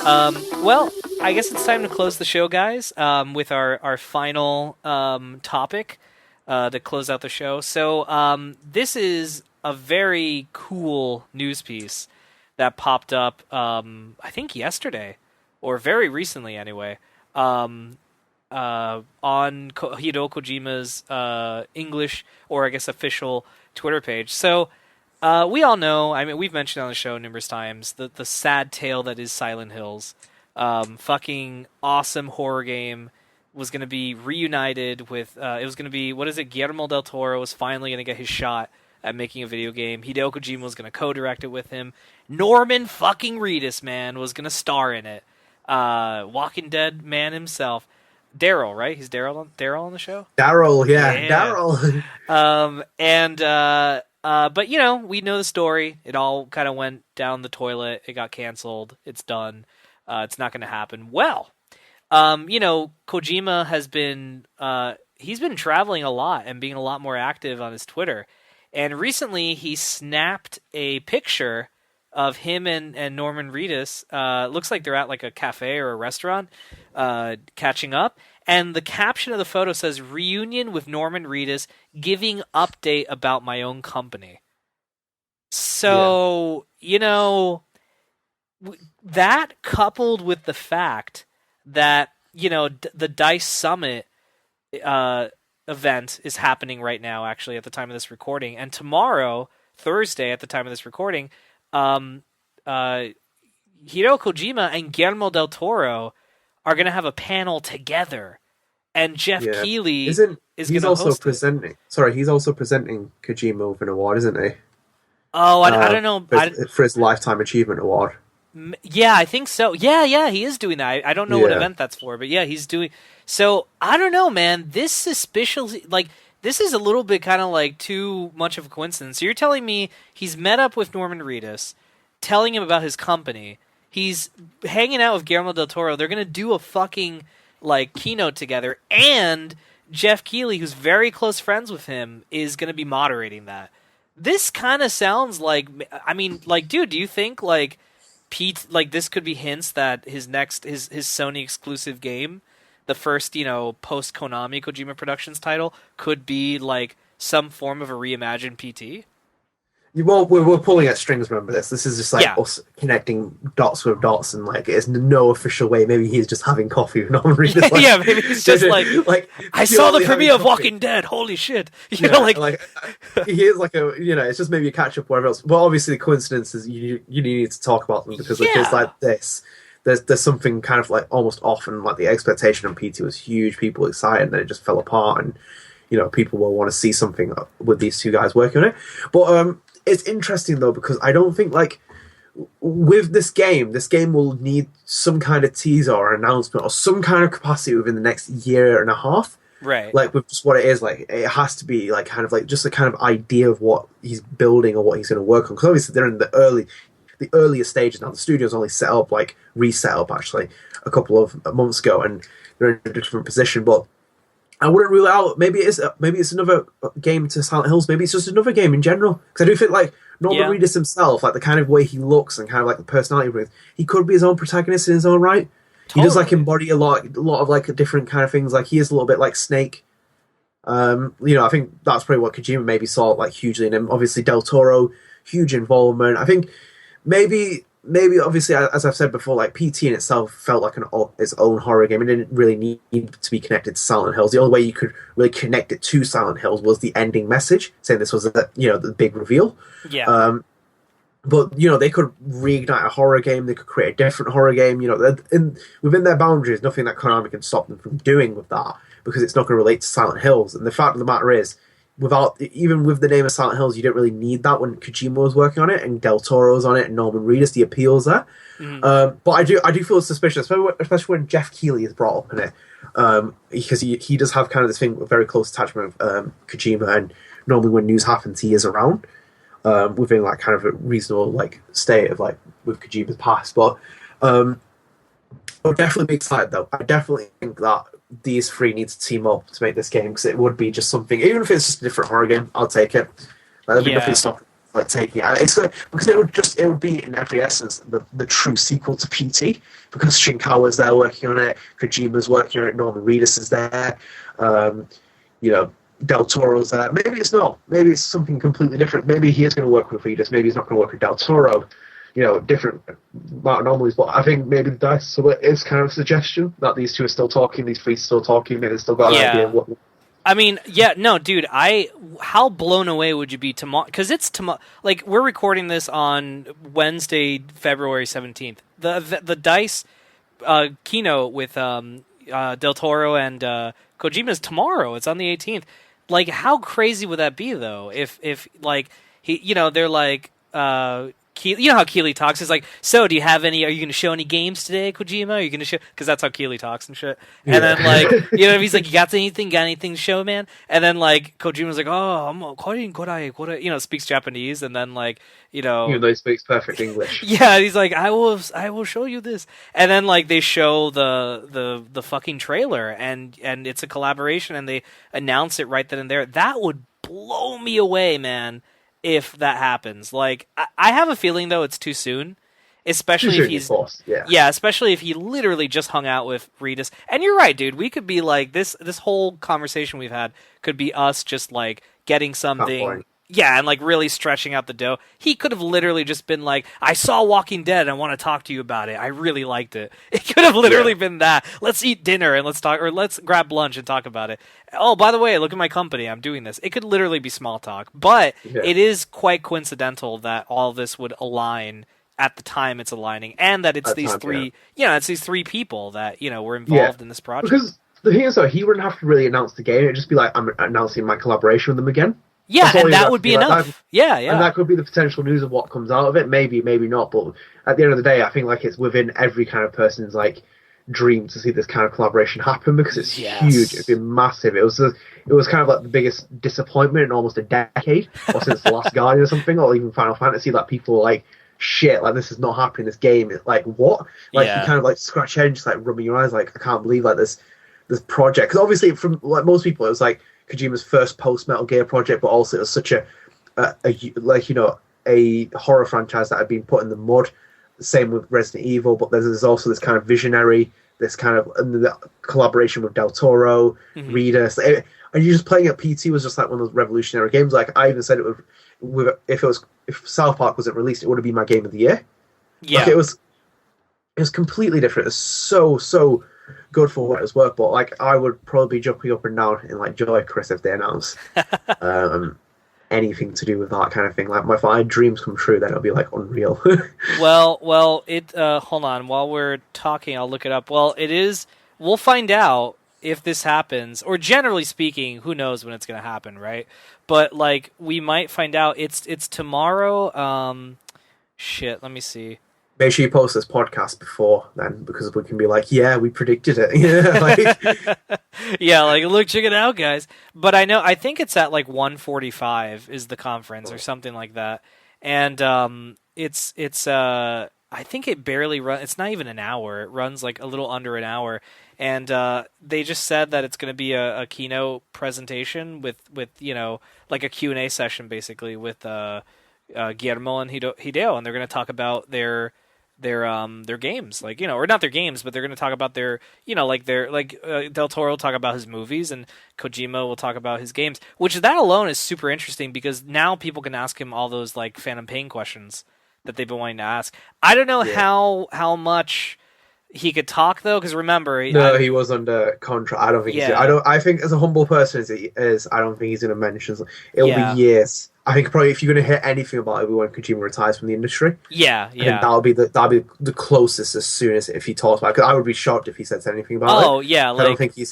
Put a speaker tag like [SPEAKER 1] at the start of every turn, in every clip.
[SPEAKER 1] Well, I guess it's time to close the show, guys, with our final topic to close out the show. So, this is a very cool news piece that popped up, I think yesterday, or very recently anyway, on Hideo Kojima's English, or I guess official Twitter page. So, we all know, I mean, we've mentioned on the show numerous times, the sad tale that is Silent Hills. Fucking awesome horror game was going to be reunited with, it was going to be, what is it, Guillermo del Toro was finally going to get his shot at making a video game. Hideo Kojima was going to co-direct it with him. Norman fucking Reedus, man, was going to star in it. Walking Dead man himself. Daryl, right? He's Daryl on the show?
[SPEAKER 2] Daryl, yeah. Daryl.
[SPEAKER 1] But, you know, we know the story. It all kind of went down the toilet. It got canceled. It's done. It's not going to happen. Well, you know, Kojima has been, he's been traveling a lot and being a lot more active on his Twitter. And recently he snapped a picture of him and Norman Reedus. Looks like they're at like a cafe or a restaurant, catching up. And the caption of the photo says, "Reunion with Norman Reedus, giving update about my own company." So, you know, that coupled with the fact that, you know, the DICE Summit event is happening right now, actually, at the time of this recording. And tomorrow, Thursday, at the time of this recording, Hideo Kojima and Guillermo del Toro are going to have a panel together, and Jeff Keighley is going to host
[SPEAKER 2] presenting. Sorry, he's also presenting Kojima with an award, isn't he?
[SPEAKER 1] Oh, I don't know.
[SPEAKER 2] For his Lifetime Achievement Award.
[SPEAKER 1] Yeah, I think so. Yeah, he is doing that. I don't know what event that's for, but yeah, he's doing. So I don't know, man. This suspiciously, like, this is a little bit kind of like too much of a coincidence. So you're telling me he's met up with Norman Reedus, telling him about his company. He's hanging out with Guillermo del Toro. They're going to do a fucking, like, keynote together. And Jeff Keighley, who's very close friends with him, is going to be moderating that. This kind of sounds like, I mean, like, dude, do you think, like, Pete, like, this could be hints that his Sony exclusive game, the first, you know, post-Konami Kojima Productions title, could be, like, some form of a reimagined PT?
[SPEAKER 2] Well, we're pulling at strings, remember this. This is just like us connecting dots with dots, and like it's no official way. Maybe he's just having coffee with Norman Reedus. Like,
[SPEAKER 1] yeah, maybe he's just like I saw the premiere of Walking Dead. Holy shit! You know, like
[SPEAKER 2] he is like a, you know, it's just maybe a catch up, whatever else. Well, obviously the coincidences you need to talk about them because like it's like this. There's something kind of like almost off, and like the expectation on PT was huge. People were excited, and then it just fell apart, and you know people will want to see something with these two guys working on it. But it's interesting though because I don't think like with this game will need some kind of teaser or announcement or some kind of capacity within the next year and a half.
[SPEAKER 1] Right.
[SPEAKER 2] Like with just what it is, like it has to be like kind of like just a kind of idea of what he's building or what he's going to work on. Because obviously they're in the earlier stages now. The studio's only reset up actually a couple of months ago, and they're in a different position. But I wouldn't rule it out. Maybe it's another game to Silent Hills. Maybe it's just another game in general. Because I do think like Norman Reedus himself, like the kind of way he looks and kind of like the personality he brings, he could be his own protagonist in his own right. Totally. He does like embody a lot of like different kind of things. Like he is a little bit like Snake. You know, I think that's probably what Kojima maybe saw like hugely in him. Obviously Del Toro, huge involvement. I think maybe obviously, as I've said before, like PT in itself felt like its own horror game. It didn't really need to be connected to Silent Hills. The only way you could really connect it to Silent Hills was the ending message, saying this was the big reveal.
[SPEAKER 1] Yeah.
[SPEAKER 2] But you know, they could reignite a horror game. They could create a different horror game. You know, within their boundaries, nothing that Konami can stop them from doing with that because it's not going to relate to Silent Hills. And the fact of the matter is, even with the name of Silent Hills, you didn't really need that when Kojima was working on it and Del Toro was on it and Norman Reedus. The appeals there, but I do feel suspicious, especially when Jeff Keighley is brought up in it, because he does have kind of this thing, a very close attachment with Kojima, and normally when news happens, he is around within like kind of a reasonable like state of like with Kojima's past. But I'm definitely excited though. I definitely think that these three need to team up to make this game because it would be just something. Even if it's just a different horror game, I'll take it. There'd be nothing stopping like taking it. It's because it would be in every essence the true sequel to PT, because Shinkawa's there working on it, Kojima's working on it, Norman Reedus is there, you know, Del Toro's there. Maybe it's not. Maybe it's something completely different. Maybe he is going to work with Reedus. Maybe he's not going to work with Del Toro. You know, different anomalies. But I think maybe the dice split is kind of a suggestion that these two are still talking, these three are still talking, maybe they've still got an idea of what.
[SPEAKER 1] I mean, yeah, no, dude, how blown away would you be tomorrow? Because it's tomorrow. Like, we're recording this on Wednesday, February 17th. The DICE keynote with Del Toro and Kojima is tomorrow. It's on the 18th. Like, how crazy would that be, though? If like, he, you know, they're like, you know how Keeley talks? He's like, so do you have any, are you going to show any games today, Kojima? Are you going to show, because that's how Keeley talks and shit. And then, like, you know, he's like, you got anything to show, man? And then, like, Kojima's like, oh, you know, speaks Japanese, and then, like, you know,
[SPEAKER 2] even though he speaks perfect English.
[SPEAKER 1] Yeah, he's like, I will show you this. And then, like, they show the fucking trailer, and it's a collaboration, and they announce it right then and there. That would blow me away, man. If that happens, like, I have a feeling though it's too soon, especially if he's especially if he literally just hung out with Reedus. And you're right, dude. We could be like this whole conversation we've had could be us just like getting something. Yeah, and like really stretching out the dough. He could have literally just been like, I saw Walking Dead, I want to talk to you about it. I really liked it. It could have literally been that. Let's eat dinner and let's talk, or let's grab lunch and talk about it. Oh, by the way, look at my company, I'm doing this. It could literally be small talk. But it is quite coincidental that all this would align at the time it's aligning, and that it's these three it's these three people that, you know, were involved in this project.
[SPEAKER 2] Because the thing is though, he wouldn't have to really announce the game, it'd just be like, I'm announcing my collaboration with them again.
[SPEAKER 1] Yeah, and that would be enough. Yeah.
[SPEAKER 2] And that could be the potential news of what comes out of it. Maybe, maybe not. But at the end of the day, I think like it's within every kind of person's like dream to see this kind of collaboration happen, because it's huge. It'd be massive. It was kind of like the biggest disappointment in almost a decade, or since The Last Guardian or something, or even Final Fantasy. That people were like, shit, like this is not happening. This game is like, what? Like you kind of like scratch your head and just like rubbing your eyes, like I can't believe like this project. Because obviously, from like most people, it was like Kojima's first post Metal Gear project, but also it was such a like, you know, a horror franchise that had been put in the mud. Same with Resident Evil, but there's also this kind of visionary, this kind of the collaboration with Del Toro, Reedus, and you just playing at PT was just like one of those revolutionary games. Like I even said it with if South Park wasn't released, it would have been my game of the year. Yeah, like it was completely different. It's so good for what it's worth, but like I would probably be jumping up and down in like joy, Chris, if they announce anything to do with that kind of thing. Like if my dreams come true, then it'll be like unreal.
[SPEAKER 1] well, it hold on, while we're talking, I'll look it up. Well, it is. We'll find out if this happens, or generally speaking, who knows when it's going to happen, right? But like we might find out. It's tomorrow. Shit, let me see.
[SPEAKER 2] Make sure you post this podcast before then, because we can be like, yeah, we predicted it. Yeah, like,
[SPEAKER 1] yeah, like look, check it out, guys. But I think it's at like 1:45 is the conference or something like that, and it's I think it barely runs. It's not even an hour. It runs like a little under an hour, and they just said that it's going to be a keynote presentation with you know, like a Q&A session basically with Guillermo and Hideo, and they're going to talk about their games, like, you know, or not their games, but they're going to talk about their, you know, like Del Toro will talk about his movies and Kojima will talk about his games, which that alone is super interesting because now people can ask him all those like Phantom Pain questions that they've been wanting to ask. I don't know how much he could talk though, because remember,
[SPEAKER 2] he was under contract. I don't think I think as a humble person as he is, I don't think he's going to mention. It'll be years. I think probably if you're going to hear anything about it, it'll be when Kojima retires from the industry.
[SPEAKER 1] Yeah.
[SPEAKER 2] I think that'll be the closest as soon as if he talks about it. Because I would be shocked if he said anything about it.
[SPEAKER 1] Oh yeah, like,
[SPEAKER 2] I don't think he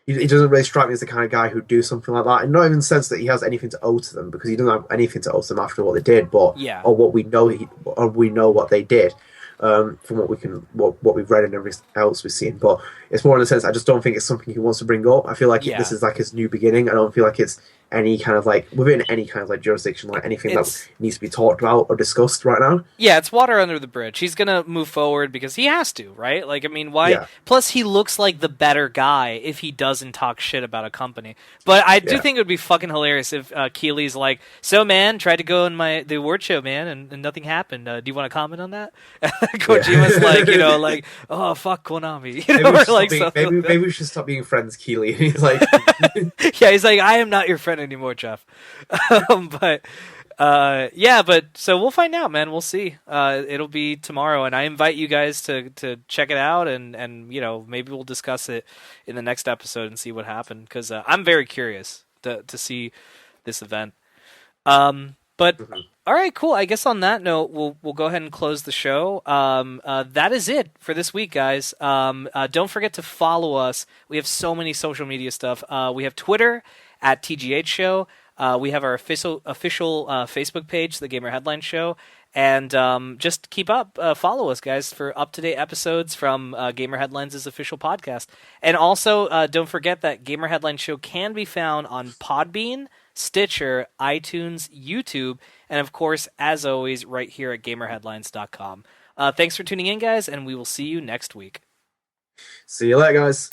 [SPEAKER 2] doesn't really strike me as the kind of guy who'd do something like that, and not even in the sense that he has anything to owe to them, because he doesn't have anything to owe to them after what they did, but or what we know what they did. from what we've read and everything else we've seen. But it's more in the sense I just don't think it's something he wants to bring up. I feel like this
[SPEAKER 1] Yeah.
[SPEAKER 2] is like his new beginning. I don't feel like it's any kind of like within any kind of like jurisdiction, like anything
[SPEAKER 1] It's
[SPEAKER 2] that needs to be talked about or discussed right now.
[SPEAKER 1] Yeah, it's water under the bridge. He's gonna move forward because he has to, right? Like, I mean, why?
[SPEAKER 2] Yeah,
[SPEAKER 1] Plus, he looks like the better guy if he doesn't talk shit about a company. But I do
[SPEAKER 2] yeah,
[SPEAKER 1] think it would be fucking hilarious if Keeley's like, "So, man, tried to go in the award show, man, and nothing happened. Do you want to comment on that?" Kojima's like, like, "Oh, fuck Konami," or like something.
[SPEAKER 2] Maybe we should stop being friends, Keely. He's like,
[SPEAKER 1] Yeah, he's like, "I am not your friend anymore, Jeff." But. Yeah, but so we'll find out, man. We'll see. It'll be tomorrow, and I invite you guys to check it out, and maybe we'll discuss it in the next episode and see what happened because I'm very curious to see this event. But all right, cool. I guess on that note, we'll go ahead and close the show. That is it for this week, guys. Don't forget to follow us. We have so many social media stuff. We have Twitter at TGH Show. We have our official Facebook page, the Gamer Headline Show, and just keep up, follow us, guys, for up-to-date episodes from Gamer Headlines' official podcast. And also, don't forget that Gamer Headline Show can be found on Podbean, Stitcher, iTunes, YouTube, and of course, as always, right here at GamerHeadlines.com. Thanks for tuning in, guys, and we will see you next week.
[SPEAKER 2] see you later, guys.